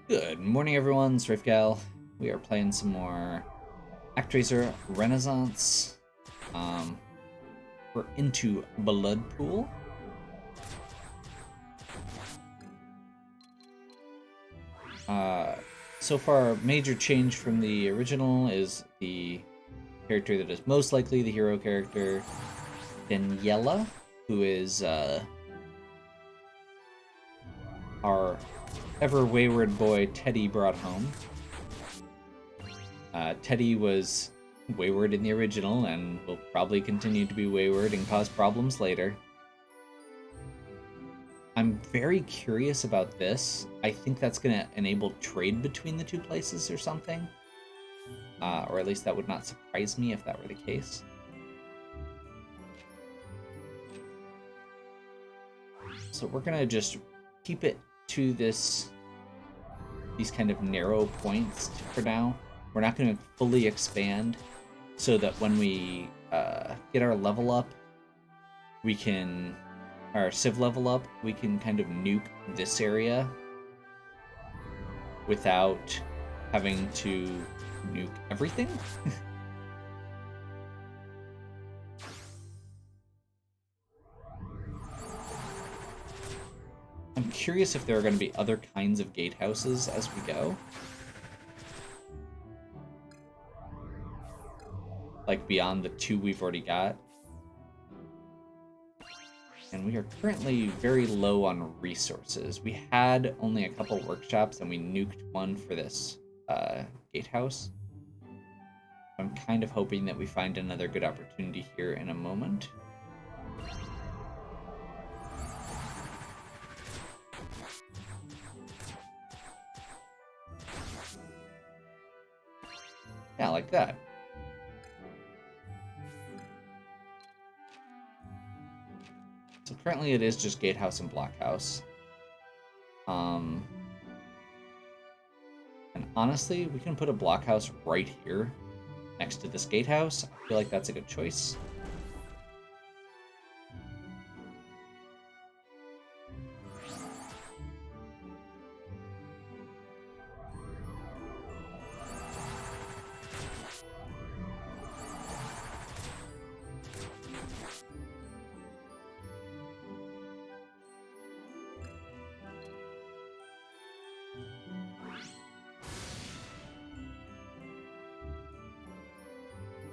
Good morning, everyone. It's Rifgal. We are playing some more Actraiser Renaissance. Um, we're into Bloodpool. Uh, so far, major change from the original is the character that is most likely the hero character, Daniela, who is our ever wayward boy Teddy brought home. Teddy was wayward in the original and will probably continue to be wayward and cause problems later. I'm very curious about this. I think that's going to enable trade between the two places or something. Or at least that would not surprise me if that were the case. So we're going to just keep it to these kind of narrow points for now. We're not going to fully expand so that when we get our level up, our civ level up, we can kind of nuke this area without having to nuke everything. I'm curious if there are going to be other kinds of gatehouses as we go. Like beyond the two we've already got. And we are currently very low on resources. We had only a couple workshops and we nuked one for this gatehouse. I'm kind of hoping that we find another good opportunity here in a moment. Yeah, like that. So currently it is just gatehouse and blockhouse. And honestly, we can put a blockhouse right here next to this gatehouse. I feel like that's a good choice.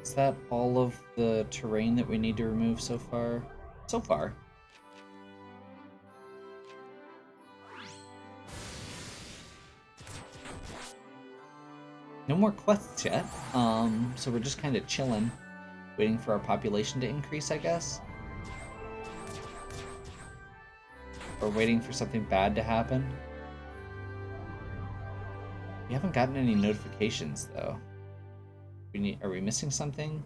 Is that all of the terrain that we need to remove so far? So far. No more quests yet. So we're just kind of chilling, waiting for our population to increase, I guess. Or waiting for something bad to happen. We haven't gotten any notifications though. Are we missing something?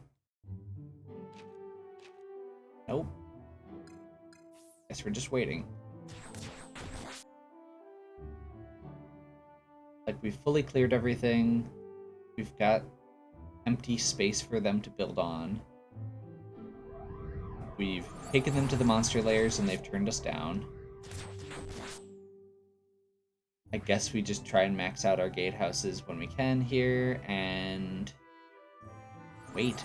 Nope. Guess we're just waiting. Like, we've fully cleared everything. We've got empty space for them to build on. We've taken them to the monster layers and they've turned us down. I guess we just try and max out our gatehouses when we can here and wait.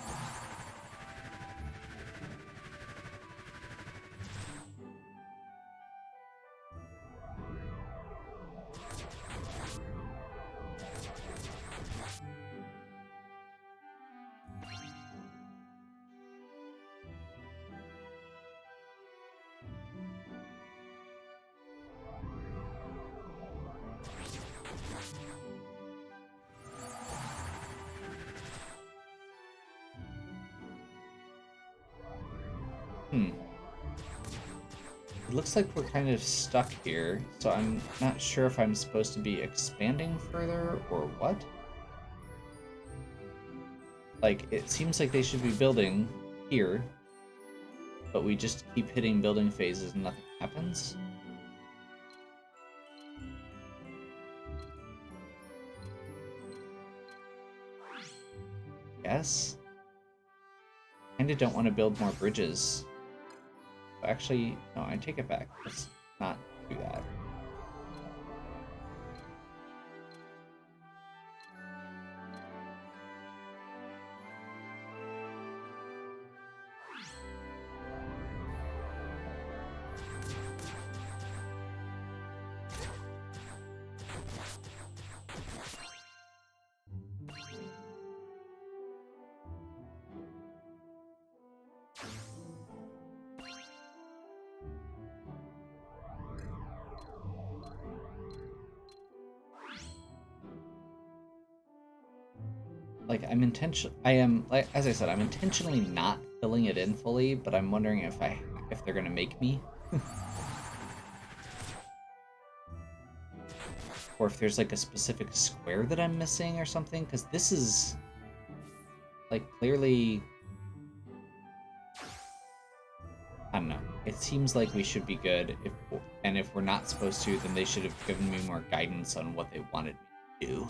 It looks like we're kind of stuck here, so I'm not sure if I'm supposed to be expanding further or what. Like, it seems like they should be building here, but we just keep hitting building phases and nothing happens. Yes. Kinda don't want to build more bridges. Actually, no, I take it back. Let's not do that. like as I said, I'm intentionally not filling it in fully, but I'm wondering if they're gonna make me. Or if there's like a specific square that I'm missing or something, because this is like clearly, I don't know. It seems like we should be good, and if we're not supposed to, then they should have given me more guidance on what they wanted me to do.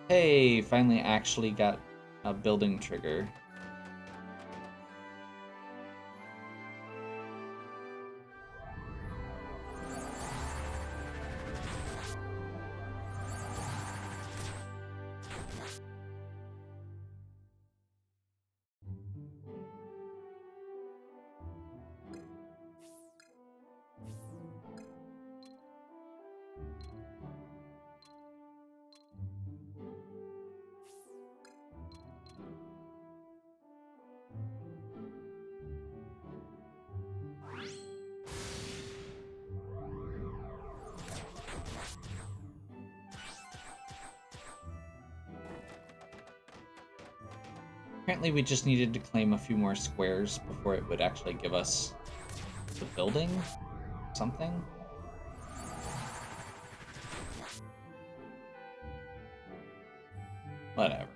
Hey, finally actually got a building trigger. Apparently we just needed to claim a few more squares before it would actually give us the building? Something? Whatever.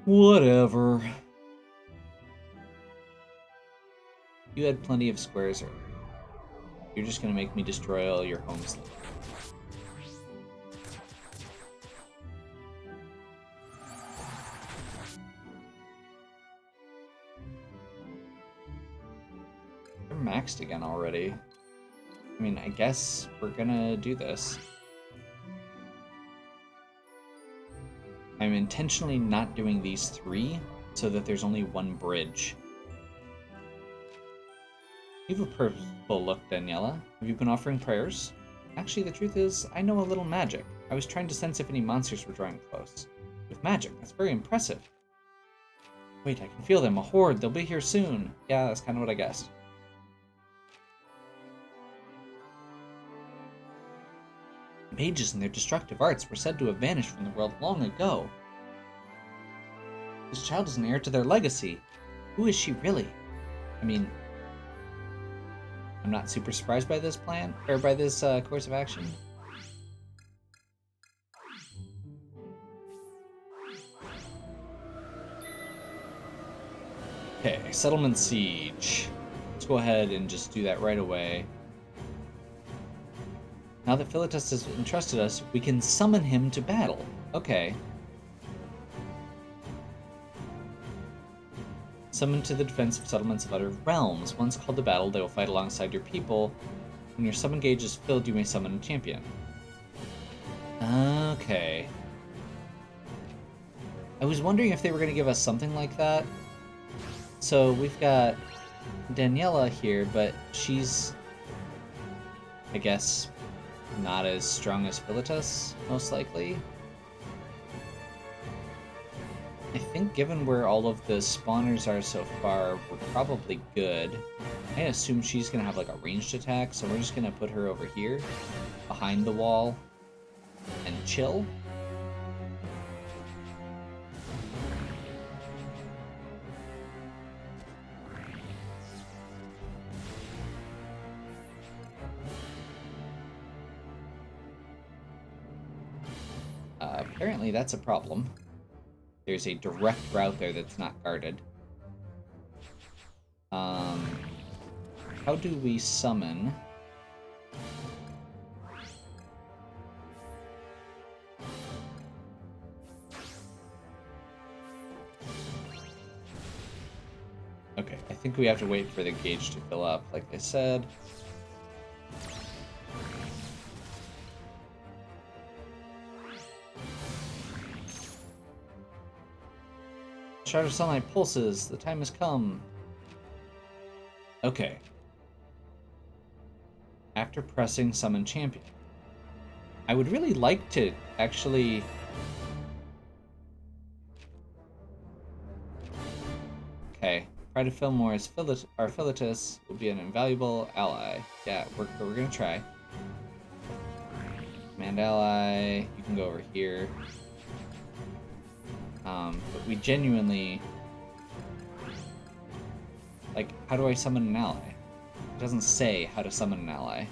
Whatever. You had plenty of squares earlier. You're just gonna make me destroy all your homes. They're maxed again already. I mean, I guess we're gonna do this. I'm intentionally not doing these 3 so that there's only one bridge. You have a purposeful look, Daniela. Have you been offering prayers? Actually, the truth is, I know a little magic. I was trying to sense if any monsters were drawing close. With magic, that's very impressive. Wait, I can feel them. A horde. They'll be here soon. Yeah, that's kind of what I guessed. Mages and their destructive arts were said to have vanished from the world long ago. This child is an heir to their legacy. Who is she really? I mean, I'm not super surprised by this plan, or by this course of action. Okay, settlement siege. Let's go ahead and just do that right away. Now that Philetus has entrusted us, we can summon him to battle. Okay. Summon to the defense of settlements of other realms. Once called to battle, they will fight alongside your people. When your summon gauge is filled, you may summon a champion. Okay. I was wondering if they were going to give us something like that. So we've got Daniela here, but she's, I guess, not as strong as Philetus, most likely. I think given where all of the spawners are so far, we're probably good. I assume she's going to have like a ranged attack, so we're just going to put her over here, behind the wall, and chill. Apparently that's a problem. There's a direct route there that's not guarded. how do we summon? Okay, I think we have to wait for the gauge to fill up, like I said. Shard of sunlight pulses. The time has come. Okay. After pressing summon champion. I would really like to actually... Okay. Pride of Fillmore's Arphilitus will be an invaluable ally. Yeah, we're gonna try. Command ally. You can go over here. But we genuinely... Like, how do I summon an ally? It doesn't say how to summon an ally.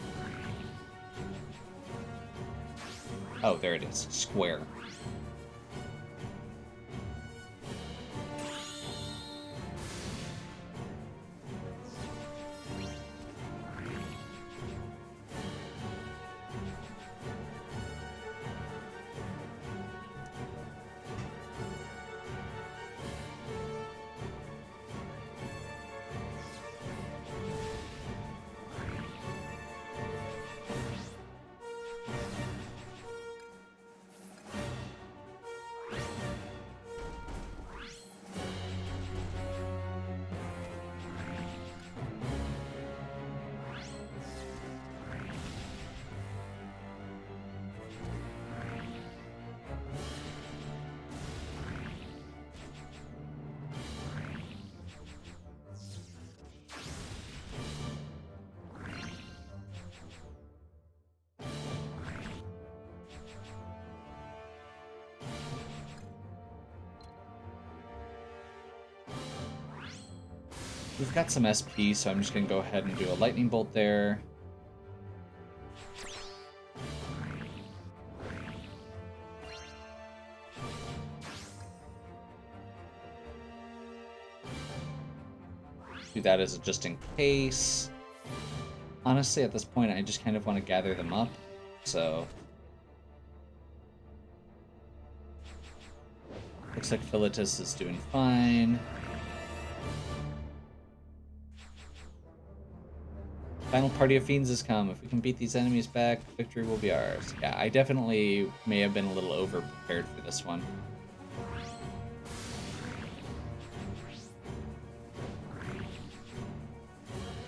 Oh, there it is. Square. We've got some SP, so I'm just going to go ahead and do a lightning bolt there. Do that as a just in case. Honestly, at this point, I just kind of want to gather them up, so... Looks like Philetus is doing fine. Final party of fiends has come. If we can beat these enemies back, victory will be ours. Yeah, I definitely may have been a little over-prepared for this one.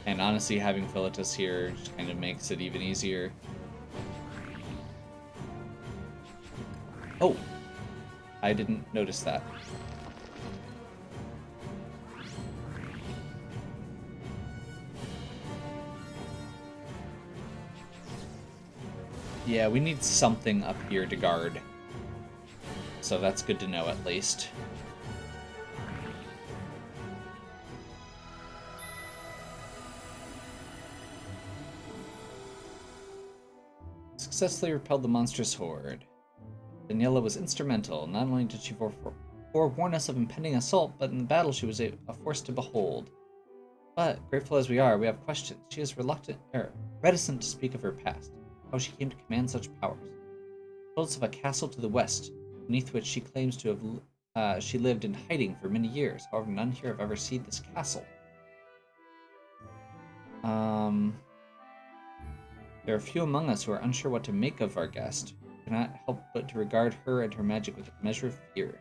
And honestly, having Philetus here just kind of makes it even easier. Oh! I didn't notice that. Yeah, we need something up here to guard. So that's good to know, at least. Successfully repelled the monstrous horde. Daniela was instrumental. Not only did she forewarn us of impending assault, but in the battle she was a force to behold. But, grateful as we are, we have questions. She is reticent to speak of her past, how she came to command such powers. She told us of a castle to the west, beneath which she claims to have she lived in hiding for many years. However, none here have ever seen this castle. There are few among us who are unsure what to make of our guest. We cannot help but to regard her and her magic with a measure of fear.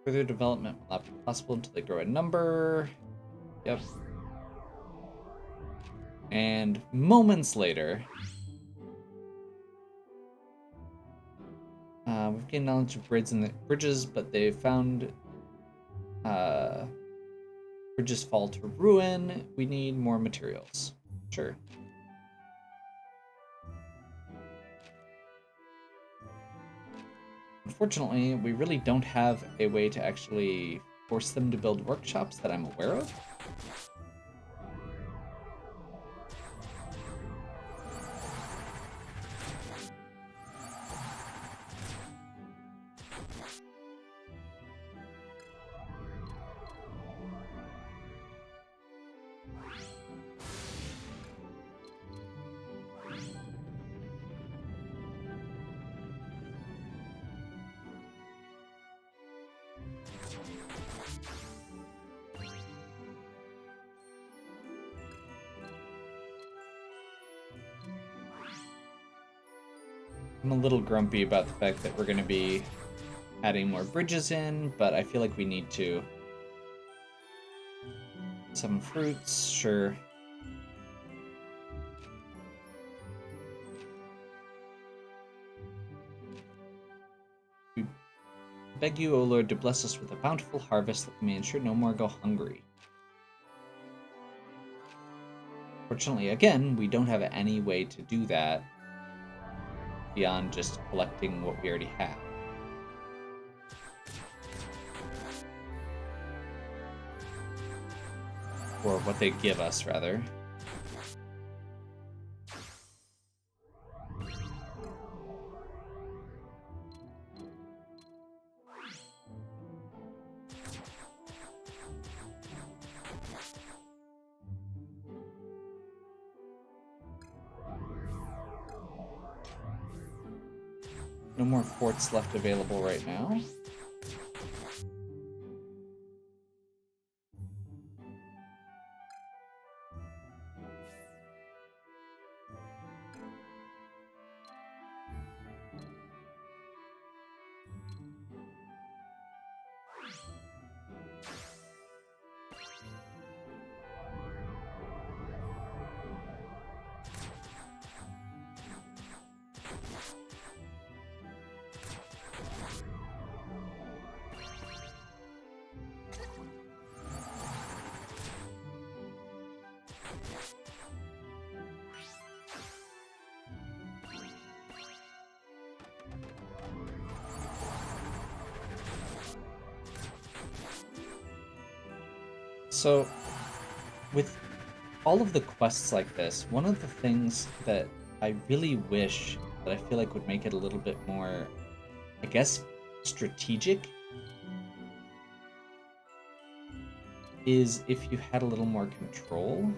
Further development will not be possible until they grow in number. Yep. And moments later, we've gained knowledge of bridges, but they found bridges fall to ruin. We need more materials. Sure. Unfortunately, we really don't have a way to actually force them to build workshops that I'm aware of. I'm a little grumpy about the fact that we're going to be adding more bridges in, but I feel like we need to. Some fruits, sure. We beg you, O Lord, to bless us with a bountiful harvest that we may ensure no more go hungry. Fortunately, again, we don't have any way to do that beyond just collecting what we already have. Or what they give us, rather. No more forts left available right now. So, with all of the quests like this, one of the things that I really wish that I feel like would make it a little bit more, I guess, strategic is if you had a little more control.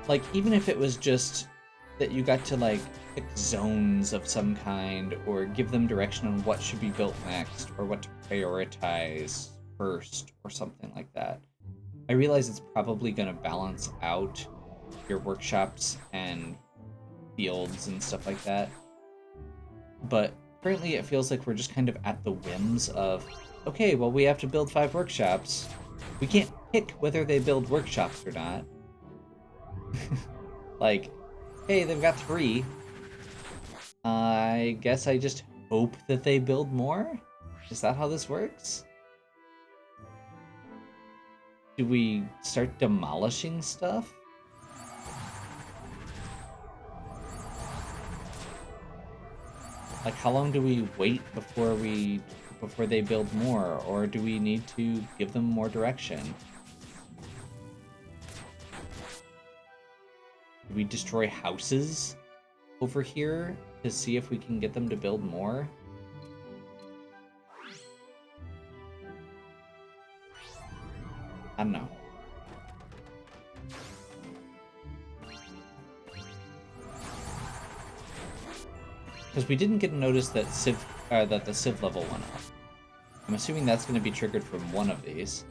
Like, even if it was just that you got to, like, pick zones of some kind, or give them direction on what should be built next, or what to prioritize first, or something like that. I realize it's probably going to balance out your workshops and fields and stuff like that. But currently it feels like we're just kind of at the whims of, okay, well, we have to build 5 workshops. We can't pick whether they build workshops or not. Like, hey, they've got 3. I guess I just hope that they build more? Is that how this works? Do we start demolishing stuff? Like, how long do we wait before they build more, or do we need to give them more direction? Do we destroy houses over here to see if we can get them to build more? I don't know. Because we didn't get a notice that that the Civ level went up. I'm assuming that's going to be triggered from one of these.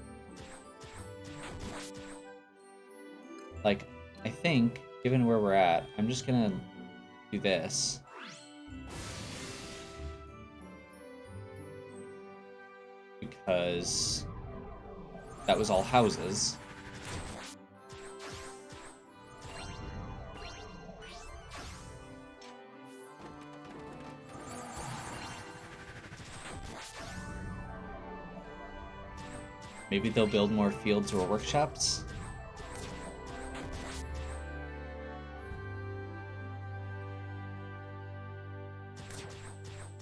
Like, I think, given where we're at, I'm just going to do this. Because that was all houses. Maybe they'll build more fields or workshops.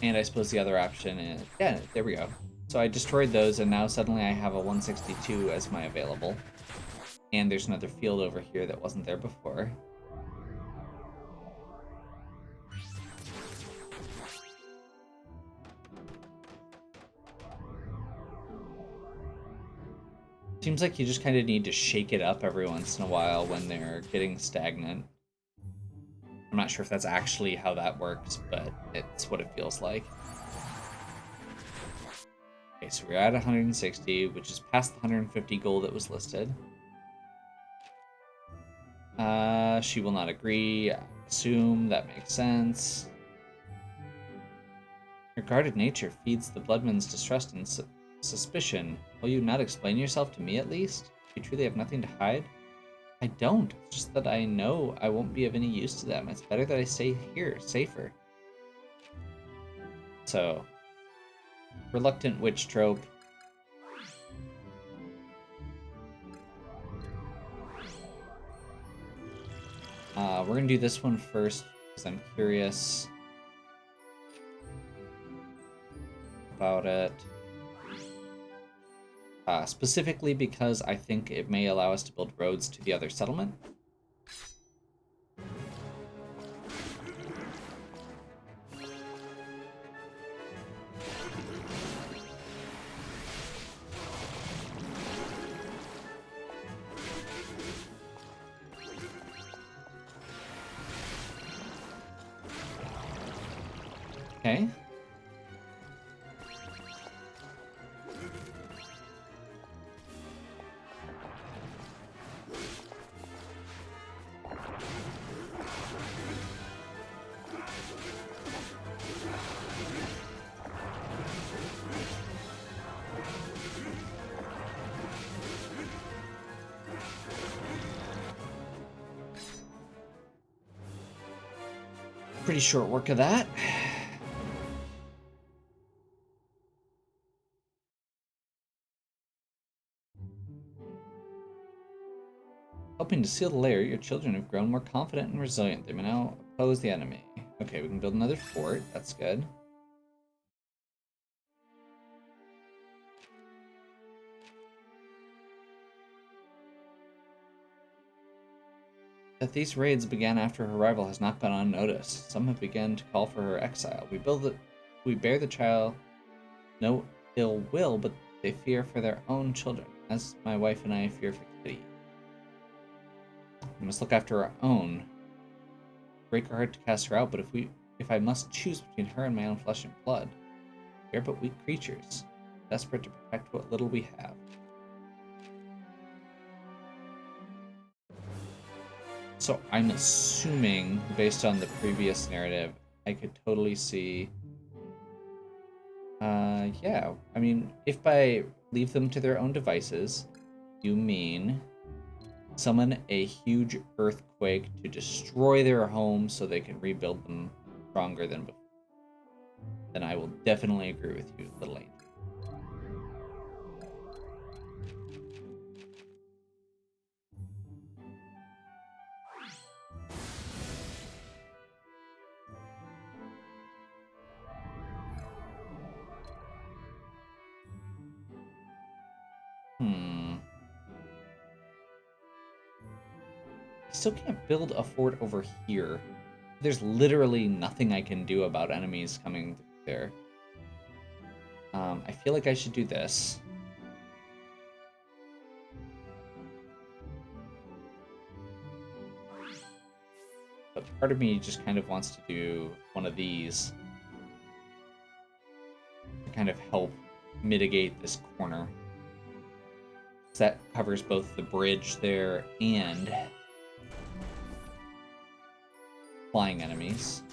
And I suppose the other option is... yeah, there we go. So I destroyed those, and now suddenly I have a 162 as my available. And there's another field over here that wasn't there before. Seems like you just kind of need to shake it up every once in a while when they're getting stagnant. I'm not sure if that's actually how that works, but it's what it feels like. Okay, so we're at 160, which is past the 150 goal that was listed. She will not agree. I assume that makes sense. Your guarded nature feeds the Bloodman's distrust and suspicion. Will you not explain yourself to me at least? You truly have nothing to hide? I don't. It's just that I know I won't be of any use to them. It's better that I stay here, safer. So, reluctant witch trope. We're gonna do this one first because I'm curious about it. Specifically because I think it may allow us to build roads to the other settlement. Okay. Pretty short work of that. Helping to seal the lair, your children have grown more confident and resilient. They may now oppose the enemy. Okay, we can build another fort. That's good. That these raids began after her arrival has not gone unnoticed. Some have begun to call for her exile. We bear the child no ill will, but they fear for their own children, as my wife and I fear for Kitty. We must look after our own. Break our heart to cast her out, but if I must choose between her and my own flesh and blood, we are but weak creatures, desperate to protect what little we have. So I'm assuming, based on the previous narrative, I could totally see... yeah. I mean, if by leave them to their own devices, you mean summon a huge earthquake to destroy their home so they can rebuild them stronger than before, then I will definitely agree with you, little angel. I still can't build a fort over here. There's literally nothing I can do about enemies coming through there. I feel like I should do this. But part of me just kind of wants to do one of these to kind of help mitigate this corner. That covers both the bridge there and flying enemies.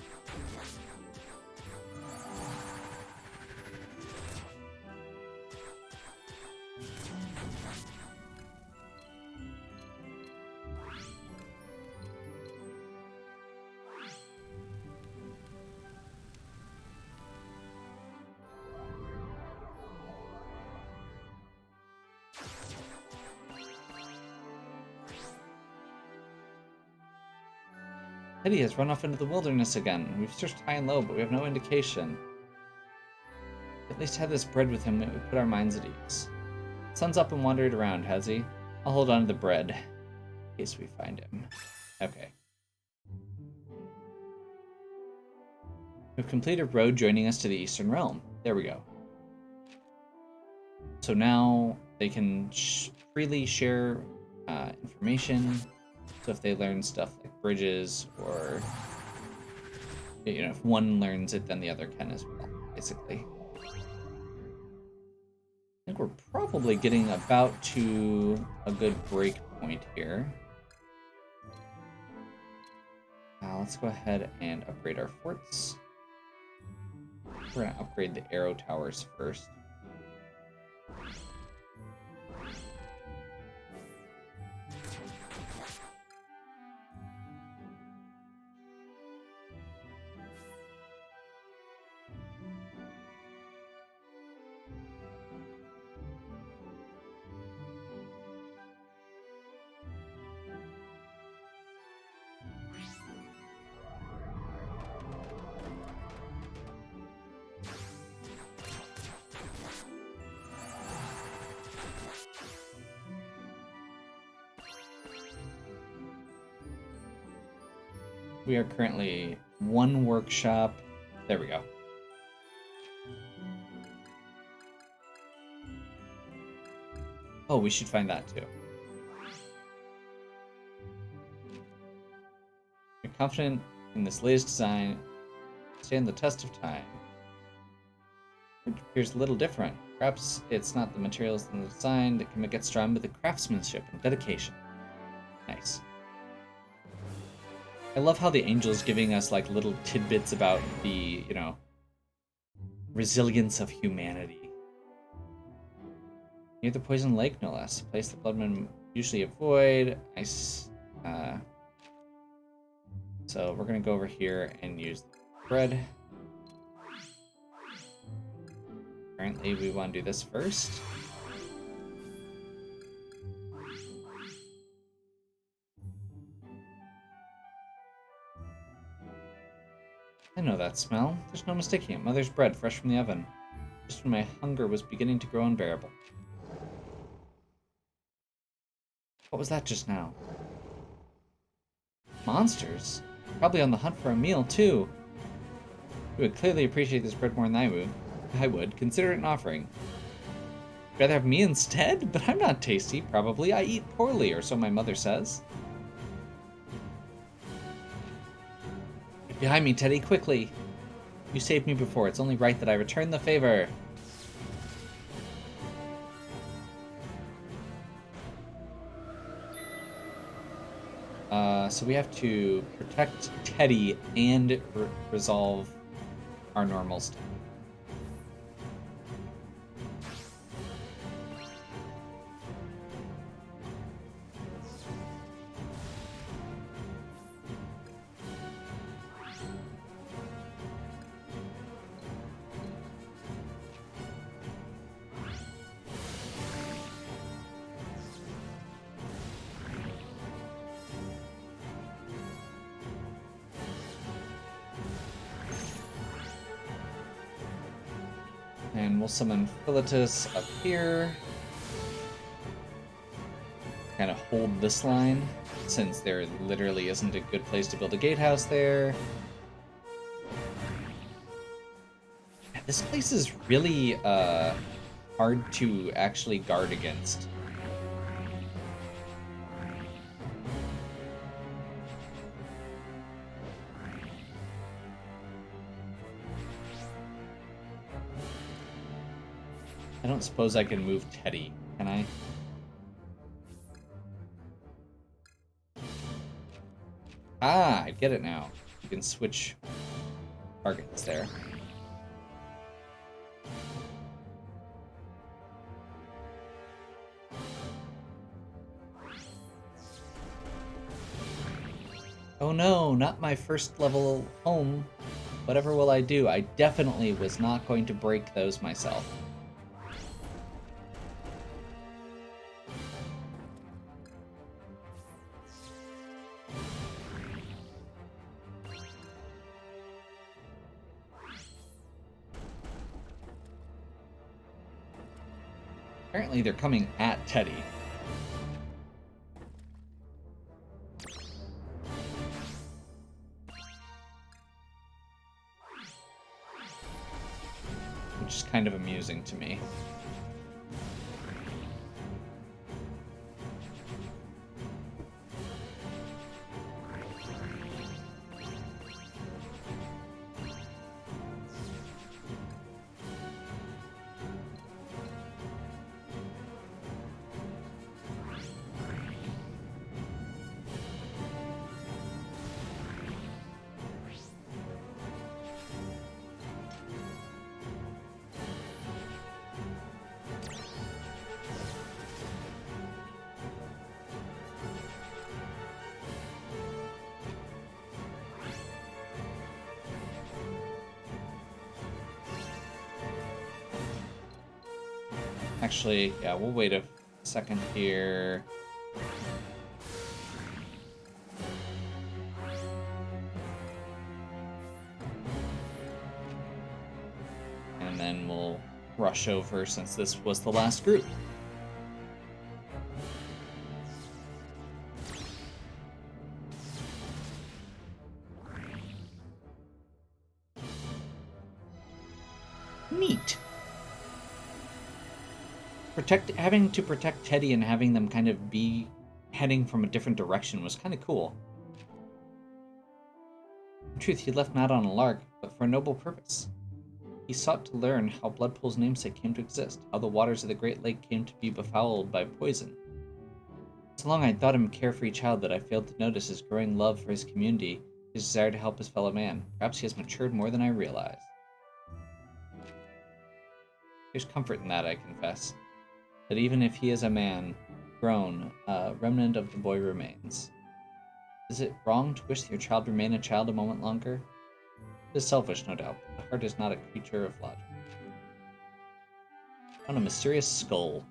Eddie has run off into the wilderness again. We've searched high and low, but we have no indication. At least have this bread with him that would put our minds at ease. Sun's up and wandered around, has he? I'll hold on to the bread, in case we find him. Okay. We've completed a road joining us to the Eastern Realm. There we go. So now they can freely share information. So if they learn stuff like bridges or You know, if one learns it, then the other can as well, basically. I think we're probably getting about to a good break point here. Let's go ahead and upgrade our forts. We're going to upgrade the arrow towers first. We are currently one workshop. There we go. Oh, we should find that too. You're confident in this latest design, stand the test of time. It appears a little different. Perhaps it's not the materials and the design that can make it strong, but the craftsmanship and dedication. Nice. I love how the angel's giving us like little tidbits about the, you know, resilience of humanity. Near the poison lake, no less. A place the bloodmen usually avoid. Nice. So we're gonna go over here and use the bread. Apparently we want to do this first. I know that smell. There's no mistaking it. Mother's bread, fresh from the oven. Just when my hunger was beginning to grow unbearable. What was that just now? Monsters? Probably on the hunt for a meal, too. You would clearly appreciate this bread more than I would. Consider it an offering. You'd rather have me instead? But I'm not tasty, probably. I eat poorly, or so my mother says. Get behind me, Teddy, quickly. You saved me before. It's only right that I return the favor. So we have to protect Teddy and resolve our normal stuff. And we'll summon Philetus up here. Kind of hold this line, since there literally isn't a good place to build a gatehouse there. This place is really hard to actually guard against. I don't suppose I can move Teddy, can I? Ah, I get it now. You can switch targets there. Oh no, not my first level home. Whatever will I do? I definitely was not going to break those myself. Apparently they're coming at Teddy. Which is kind of amusing to me. Actually, yeah, we'll wait a second here. And then we'll rush over since this was the last group. Neat. Having to protect Teddy and having them kind of be heading from a different direction was kind of cool. In truth, he left Matt on a lark, but for a noble purpose. He sought to learn how Bloodpool's namesake came to exist, how the waters of the Great Lake came to be befouled by poison. So long I thought him a carefree child that I failed to notice his growing love for his community, his desire to help his fellow man. Perhaps he has matured more than I realized. There's comfort in that, I confess. That even if he is a man, grown, a remnant of the boy remains. Is it wrong to wish that your child remain a child a moment longer? It is selfish, no doubt, but the heart is not a creature of logic. On a mysterious skull.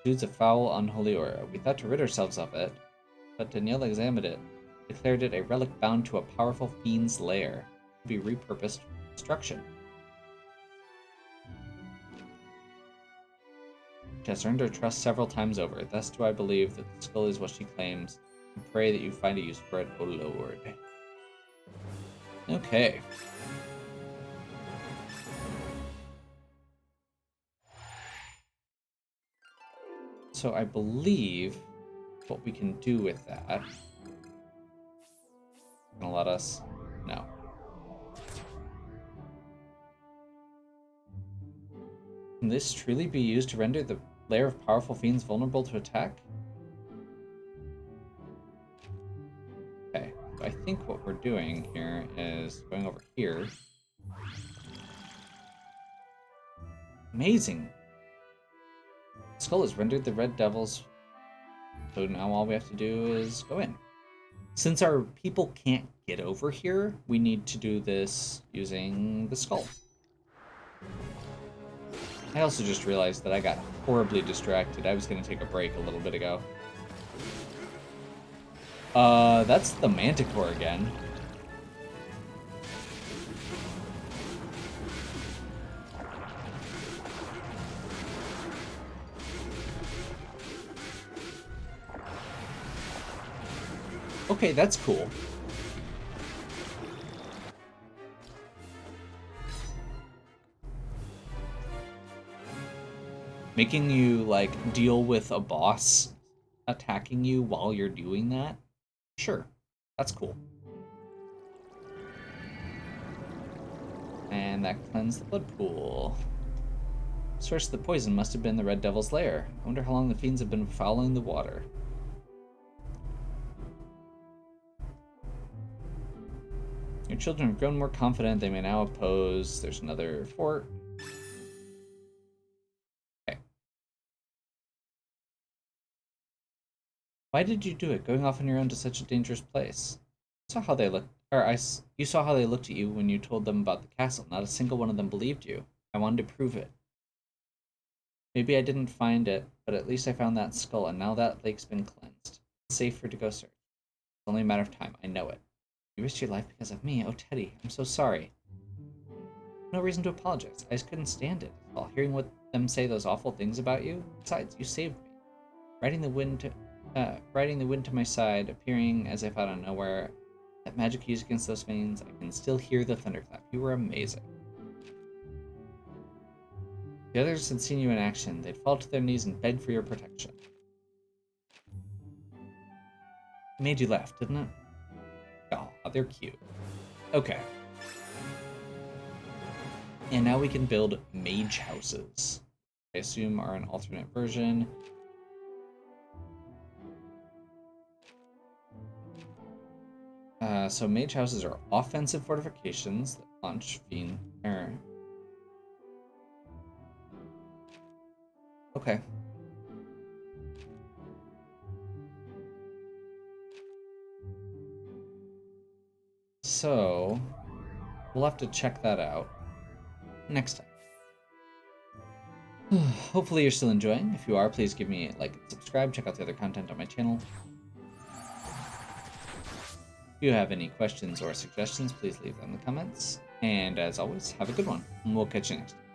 Exudes a foul, unholy aura. We thought to rid ourselves of it, but Danielle examined it, declared it a relic bound to a powerful fiend's lair, to be repurposed for destruction. She has earned her trust several times over, thus do I believe that the skull is what she claims, and pray that you find a use for it, O Lord. Okay. So I believe what we can do with that... Gonna let us... No. Can this truly be used to render the lair of powerful fiends vulnerable to attack? Okay, so I think what we're doing here is going over here. Amazing! Skull has rendered the red devils, so now all we have to do is go in. Since our people can't get over here, we need to do this using the skull. I also just realized that I got horribly distracted. I was going to take a break a little bit ago. That's the Manticore again. Okay, that's cool. Making you, like, deal with a boss attacking you while you're doing that? Sure, that's cool. And that cleansed the Bloodpool. Source of the poison must have been the Red Devil's lair. I wonder how long the fiends have been fouling the water. Your children have grown more confident. They may now oppose. There's another fort. Okay. Why did you do it, going off on your own to such a dangerous place? You saw how they looked, you saw how they looked at you when you told them about the castle. Not a single one of them believed you. I wanted to prove it. Maybe I didn't find it, but at least I found that skull, and now that lake's been cleansed. It's safer to go search. It's only a matter of time. I know it. You risked your life because of me. Oh, Teddy, I'm so sorry. No reason to apologize. I just couldn't stand it. While hearing what them say those awful things about you. Besides, you saved me. Riding the wind to my side, appearing as if out of nowhere. That magic used against those fiends, I can still hear the thunderclap. You were amazing. The others had seen you in action. They'd fall to their knees and beg for your protection. It made you laugh, didn't it? Oh, they're cute. Okay. And now we can build mage houses. I assume are an alternate version. So mage houses are offensive fortifications that launch fiend. Okay. So we'll have to check that out next time. Hopefully you're still enjoying. If you are, please give me a like and subscribe. Check out the other content on my channel. If you have any questions or suggestions, please leave them in the comments. And as always, have a good one. And we'll catch you next time.